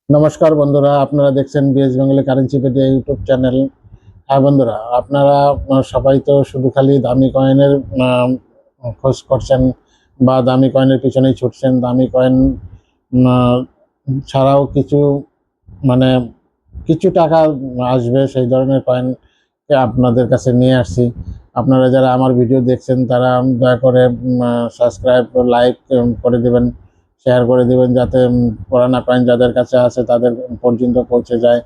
নমস্কার বন্ধুরা, আপনারা দেখছেন বিএস বেঙ্গলি কারেন্সিপিডিয়া ইউটিউব চ্যানেল। হ্যাঁ বন্ধুরা, আপনারা সবাই তো শুধু খালি দামি কয়েনের খোঁজ করছেন বা দামি কয়েনের পিছনেই ছুটছেন। দামি কয়েন ছাড়াও কিছু মানে কিছু টাকা আসবে সেই ধরনের কয়েনকে আপনাদের কাছে নিয়ে আসছি। আপনারা যারা আমার ভিডিও দেখছেন তারা দয়া করে সাবস্ক্রাইব, লাইক করে দেবেন, শেয়ার করে দেবেন, যাতে পুরানা কয়েন যাদের কাছে আছে তাদের পর্যন্ত পৌঁছে যায়,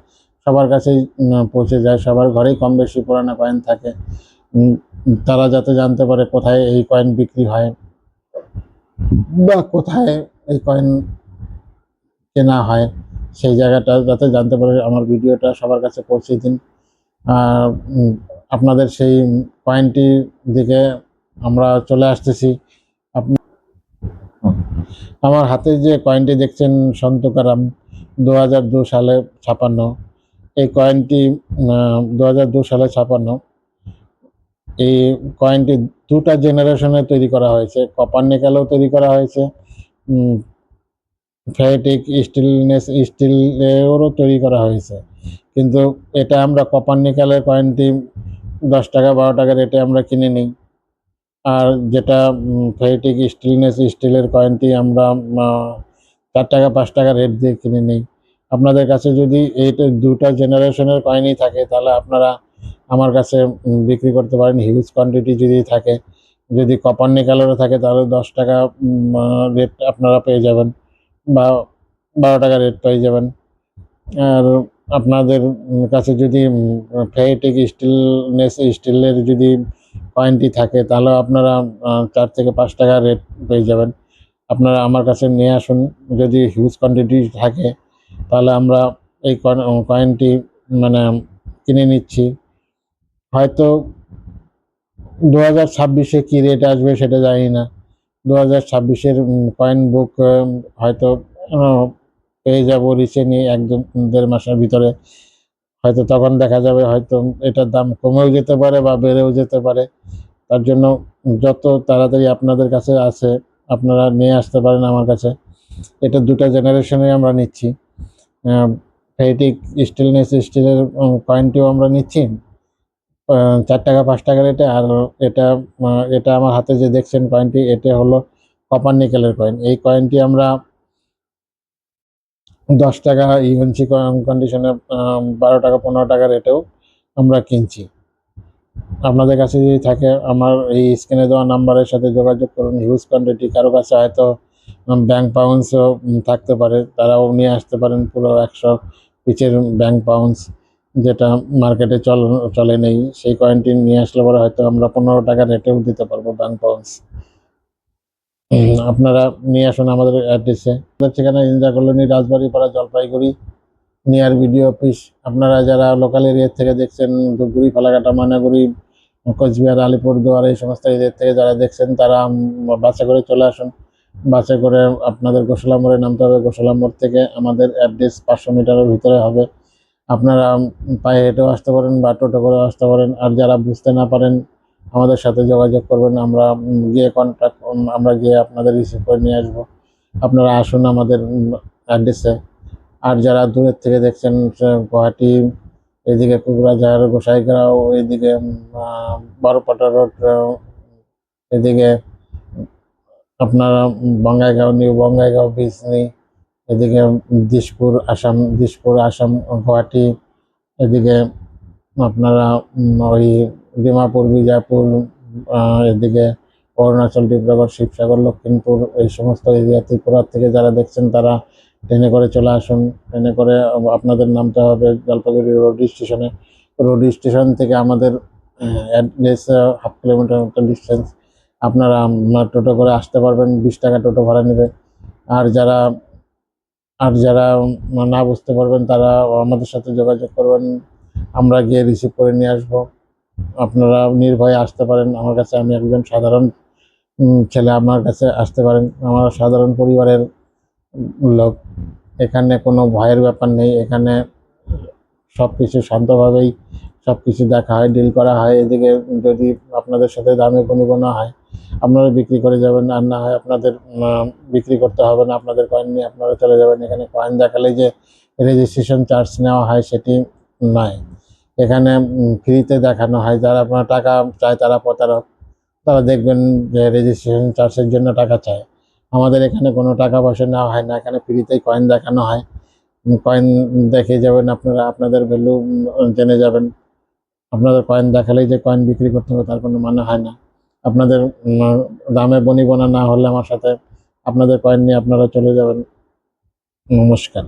সবার কাছেই পৌঁছে যায়। সবার ঘরেই কম বেশি পুরানা কয়েন থাকে। তারা যাতে জানতে পারে কোথায় এই কয়েন বিক্রি হয় বা কোথায় এই কয়েন কেনা হয়, সেই জায়গাটা যাতে জানতে পারে আমার ভিডিওটা সবার কাছে পৌঁছে দিন। আপনাদের সেই কয়েনটির দিকে আমরা চলে আসতেছি। আমার হাতে যে কয়েনটি দেখছেন সন্তকারাম 2002 সালে ছাপানো। এই কয়েনটি 2002 সালে ছাপানো। এই কয়েনটি দুটা জেনারেশনে তৈরি করা হয়েছে, কপার নিকেলেও তৈরি করা হয়েছে, ফেরেটিক স্টিলেরও তৈরি করা হয়েছে। কিন্তু এটা আমরা কপার নিকেলের কয়েনটি 10 টাকা 12 টাকা রেটে আমরা কিনে নিই, আর যেটা ফেরেটিক স্টিলের কয়েনটি আমরা 4 টাকা 5 টাকা রেট দিয়ে কিনে নিই। আপনাদের কাছে যদি এইটা দুটা জেনারেশনের কয়েনই থাকে তাহলে আপনারা আমার কাছে বিক্রি করতে পারেন। হিউজ কোয়ান্টিটি যদি থাকে, যদি কপার নিকেলেরও থাকে তাহলে 10 টাকা রেট আপনারা পেয়ে যাবেন বা 12 টাকা রেট পেয়ে যাবেন। আর আপনাদের কাছে যদি ফেরেটিক স্টিলের যদি কয়েনটি থাকে তাহলে আপনারা 4 থেকে 5 টাকা রেট পেয়ে যাবেন। আপনারা আমার কাছে নিয়ে আসুন। যদি হিউজ কোয়ান্টিটি থাকে তাহলে আমরা এই কয়েনটি মানে কিনে নিচ্ছি। হয়তো 2026-এ কী রেট আসবে সেটা জানি না। 2026-এর কয়েন বুক হয়তো পেয়ে যাব রিসেন্টলি 1-2 মাসের ভিতরে। হয়তো তখন দেখা যাবে, হয়তো এটার দাম কমেও যেতে পারে বা বেড়েও যেতে পারে। তার জন্য যত তাড়াতাড়ি আপনাদের কাছে আছে আপনারা নিয়ে আসতে পারেন আমার কাছে। এটা দুটা জেনারেশনে আমরা নিচ্ছি। ফেরেটিক স্টিলের কয়েনটিও আমরা নিচ্ছি 4 টাকা 5 টাকা রেটে। আর এটা এটা আমার হাতে যে দেখছেন কয়েনটি, এটা হলো কপার নিকেলের কয়েন। এই কয়েনটি আমরা 10 টাকা ইউএনসি কন্ডিশনে 12 টাকা 15 টাকা রেটেও আমরা কিনছি। আপনাদের কাছে যদি থাকে আমার এই স্ক্রিনে দেওয়া নাম্বারের সাথে যোগাযোগ করুন। হিউজ কোয়ান্টিটি, কারো কাছে হয়তো ব্যাংক পাউন্ডসও থাকতে পারে, তারাও নিয়ে আসতে পারেন পুরো 100 পিচের ব্যাংক পাউন্ডস, যেটা মার্কেটে চলে নেই। সেই কয়েনটি নিয়ে আসলে পরে হয়তো আমরা 15 টাকা রেটেও দিতে পারবো ব্যাংক পাউন্ডস। আপনারা নিয়ে আসুন আমাদের অ্যাড্রেসে। আমাদের ঠিকানা Indira colony, Rajbaripara, Jalpaiguri, near BDO office. আপনারা যারা লোকাল এরিয়া থেকে দেখছেন, ধূপগুড়ি, ফালাকাটা, ময়নাগুড়ি, কোচবিহার, আলিপুরদুয়ার, এই সমস্ত এরিয়া থেকে যারা দেখছেন তারা বাসে করে চলে আসুন। বাসে করে আপনাদের গোশালা মোড়ে নামতে হবে। গোশালা মোড় থেকে আমাদের অ্যাড্রেস 500 মিটারের ভিতরে হবে। আপনারা পায়ে হেঁটেও আসতে পারেন বা টোটো করেও আসতে পারেন। আর যারা বুঝতে না পারেন আমাদের সাথে যোগাযোগ করবেন, আমরা গিয়ে আপনাদের রিসিভ করে নিয়ে আসবো। আপনারা আসুন আমাদের অ্যাড্রেসে। আর যারা দূরের থেকে দেখছেন, গুয়াহাটি, এদিকে কোকরাঝাড়, গোসাইগাঁও, এইদিকে বারোপাটা রোড, এদিকে আপনারা বঙ্গাইগাঁও, নিউ বঙ্গাইগাঁও, বিজনি, এদিকে দিশপুর আসাম, গুয়াহাটি, এদিকে আপনারা ওই ডিমাপুর, বিজাপুর, এদিকে অরুণাচল, ডিব্রুগড়, শিবসাগর, লক্ষ্মীমপুর, এই সমস্ত এরিয়া, ত্রিপুরা থেকে যারা দেখছেন তারা ট্রেনে করে চলে আসুন। ট্রেনে করে আপনাদের নামতে হবে জলপাইগুড়ি রোড স্টেশনে। রোড স্টেশন থেকে আমাদের অ্যাড্রেস 1/2 কিলোমিটার মতো ডিস্টেন্স। আপনারা টোটো করে আসতে পারবেন, 20 টাকা টোটো ভাড়া নেবে। আর যারা না বুঝতে পারবেন তারা আমাদের সাথে যোগাযোগ করবেন, আমরা গিয়ে রিসিভ করে নিয়ে আসবো। আপনারা নির্ভয়ে আসতে পারেন আমার কাছে। আমি একজন সাধারণ ছেলে, আমার কাছে আসতে পারেন। আমার সাধারণ পরিবারের লোক, এখানে কোনো ভয়ের ব্যাপার নেই। এখানে সব কিছু শান্তভাবেই সব কিছু দেখা হয়, ডিল করা হয়। এদিকে যদি আপনাদের সাথে দামে বনিবনা হয় আপনারা বিক্রি করে যাবেন, আর না হয় আপনাদের বিক্রি করতে হবে না। আপনাদের কয়েন নিয়ে আপনারা চলে যাবেন। এখানে কয়েন দেখালেই যে রেজিস্ট্রেশন চার্জ নেওয়া হয় সেটি নয়। এখানে ফ্রিতে দেখানো হয়। যারা আপনার টাকা চায় তারা প্রতারক, তারা দেখবেন যে রেজিস্ট্রেশন চার্জের জন্য টাকা চায়। আমাদের এখানে কোনো টাকা পয়সা নেওয়া হয় না, এখানে ফ্রিতেই কয়েন দেখানো হয়। কয়েন দেখে যাবেন আপনারা, আপনাদের ভ্যালু জেনে যাবেন। আপনাদের কয়েন দেখালেই যে কয়েন বিক্রি করতে হবে তার কোনো মানে হয় না। আপনাদের দামে বনিবনা না হলে আমার সাথে আপনাদের কয়েন নিয়ে আপনারা চলে যাবেন। নমস্কার।